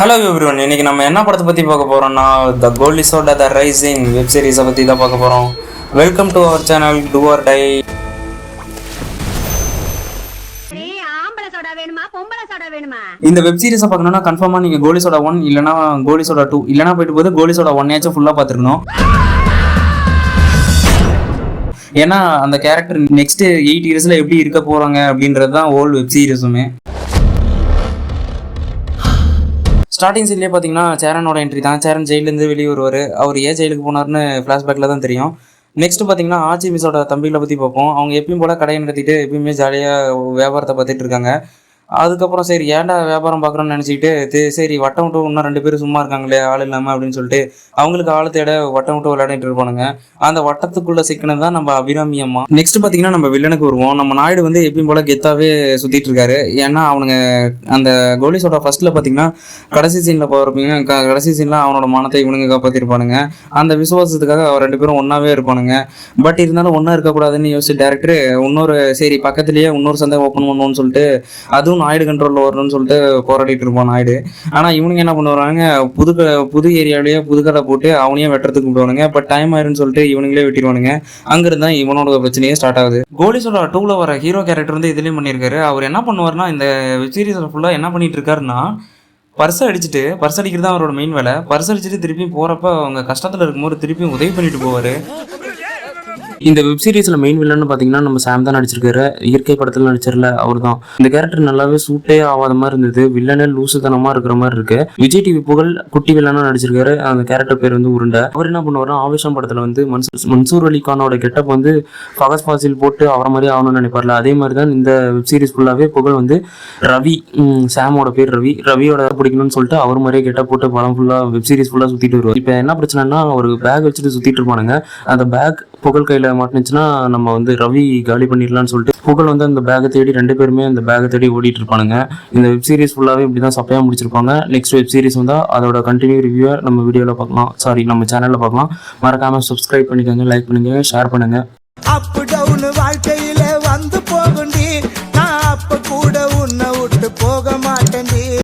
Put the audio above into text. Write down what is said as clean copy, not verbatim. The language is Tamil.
ஹலோ எவ்ரிவன், இன்னைக்கு நம்ம என்ன படத்தை பற்றி பார்க்க போகிறோம்னா the Goli soda the rising web சீரிஸை பற்றி தான் பார்க்க போகிறோம். Welcome to our channel do or die. இந்த வெப் சீரிஸை பார்க்கணும்னா கன்ஃபார்மாக நீங்கள் கோலி சோடா 1 இல்லைனா கோலி சோடா 2 இல்லைனா போயிட்டு போது கோலி சோடா 1 ஃபுல்லாக பார்த்துருக்கணும். ஏன்னா அந்த கேரக்டர் நெக்ஸ்ட் 8 இயர்ஸில் எப்படி இருக்க போகிறாங்க அப்படின்றது தான் ஓல்டு வெப் சீரிஸுமே. ஸ்டார்டிங் சீன்லேயே பார்த்தீங்கன்னா சேரனோட என்ட்ரி தான். சேரன் ஜெயிலேருந்து வெளியே வருவார். அவர் ஏன் ஜெயிலுக்கு போனார்னு ஃப்ளாஷ்பேக்கில் தான் தெரியும். நெக்ஸ்ட் பார்த்தீங்கன்னா ஆச்சி மிஸோட தம்பிகளை பற்றி பார்ப்போம். அவங்க எப்பயும் போல் கடையை நடத்திட்டு எப்பயுமே ஜாலியாக வியாபாரத்தை பார்த்துட்டு இருக்காங்க. அதுக்கப்புறம் சரி ஏன்டா வியாபாரம் பார்க்குறோன்னு நினச்சிக்கிட்டு சரி வட்டம் விட்டு இன்னும் 2 பேர் சும்மா இருக்காங்களே ஆள் இல்லாமல் அப்படின்னு சொல்லிட்டு அவங்களுக்கு ஆள் தேட வட்டம் விட்டு விளையாடிட்டு இருப்பானுங்க. அந்த வட்டத்துக்குள்ளே சிக்கனது தான் நம்ம அபிராமி அம்மா. நெக்ஸ்ட் பார்த்தீங்கன்னா நம்ம வில்லனுக்கு வருவோம். நம்ம நாயுடு வந்து எப்பயும் போல் கெத்தாவே சுற்றிட்டு இருக்காரு. ஏன்னா அவனுங்க அந்த கோலி சோடா ஃபர்ஸ்ட்டில் பார்த்தீங்கன்னா கடைசி சீனில் போகிறப்பீங்க கடைசி சீனில் அவனோட மானத்தை இவனுங்க காப்பாற்றிருப்பானுங்க. அந்த விசுவாசத்துக்காக அவர் 2 பேரும் ஒன்றாவே இருப்பானுங்க. பட் இருந்தாலும் ஒன்றா இருக்கக்கூடாதுன்னு யோசிச்சு டேரக்டர் இன்னொரு சரி பக்கத்துலேயே இன்னொரு சந்தை ஓப்பன் பண்ணுவோன்னு சொல்லிட்டு அதுவும் நாயுடு கண்ட்ரோலில் வரணும்னு சொல்லிட்டு போராடிட்டு இருப்பான் நாயுடு. ஆனால் இவனுங்க என்ன பண்ணுவாங்க, புது ஏரியாவிலேயே புதுக்கடை போட்டு அவனையே வெட்டுறதுக்கு கூப்பிடுவானுங்க. பட் டைம் ஆயிருன்னு சொல்லிட்டு இவனுங்களே வெட்டிடுவானுங்க. அங்கிருந்தா இவனோட பிரச்சனையே ஸ்டார்ட் ஆகுது. கோலி சோடா 2ல வர ஹீரோ கேரக்டர் வந்து இதுலேயும் பண்ணியிருக்காரு. அவர் என்ன பண்ணுவார்னா இந்த வெப் சீரிஸில் ஃபுல்லாக என்ன பண்ணிட்டு இருக்காருன்னா பர்ஸ் அடிக்கிறது தான் அவரோட மெயின் வேலை. பர்ஸ் அடிச்சுட்டு திருப்பி போகிறப்ப அவங்க கஷ்டத்தில் இருக்கும்போது திருப்பி உதவி பண்ணிட்டு போவார். இந்த வெப் சீரிஸில் மெயின் வில்லன்னு பார்த்தீங்கன்னா நம்ம சாம் தான் நடிச்சிருக்காரு. இயற்கை படத்தில் நடிச்சிடல அவர் தான். இந்த கேரக்டர் நல்லாவே சூட்டே ஆகாத மாதிரி இருந்தது. வில்லனே லூசுத்தனமாக இருக்கிற மாதிரி இருக்கு. விஜய் டிவி புகழ் குட்டி வில்லனா நடிச்சிருக்காரு. அந்த கேரக்டர் பேர் வந்து உருண்டை. அவர் என்ன பண்ணுவார்னா ஆவேசம் படத்தில் வந்து மன்சூர் அலிகானோட கெட்டப் வந்து ஃபகஸ் ஃபாசில் போட்டு அவரை மாதிரி ஆகணும்னு நினைப்பார்ல. அதே மாதிரி தான் இந்த வெப் சீரிஸ் ஃபுல்லாகவே புகழ் வந்து ரவி, சாமோட பேர் ரவியோட பிடிக்கணும்னு சொல்லிட்டு அவர் மாதிரியே கெட்டப் போட்டு படம் ஃபுல்லாக வெப் சீரிஸ் ஃபுல்லாக சுற்றிட்டு வருவார். இப்போ என்ன பிரச்சனைனா ஒரு பேக் வச்சுட்டு சுற்றிட்டு இருப்பானுங்க. அந்த பேக் புகழ் கையில் மாட்டினுச்சுன்னா நம்ம வந்து ரவி காலி பண்ணிடலாம்னு சொல்லிட்டு புகழ் வந்து அந்த பேக்கை தேடி 2 பேருமே அந்த பேக்கை தேடி ஓடிட்டு இருப்பானுங்க. இந்த வெப் சீரிஸ் ஃபுல்லாகவே இப்படி தான் சப்பையாக முடிச்சிருப்பாங்க. நெக்ஸ்ட் வெப் சீரிஸ் வந்தால் அதோட கண்டினியூ ரிவ்யூவை நம்ம வீடியோவில் பார்க்கலாம், நம்ம சேனலில் பார்க்கலாம். மறக்காமல் சப்ஸ்கிரைப் பண்ணிக்கோங்க, லைக் பண்ணுங்க, ஷேர் பண்ணுங்க.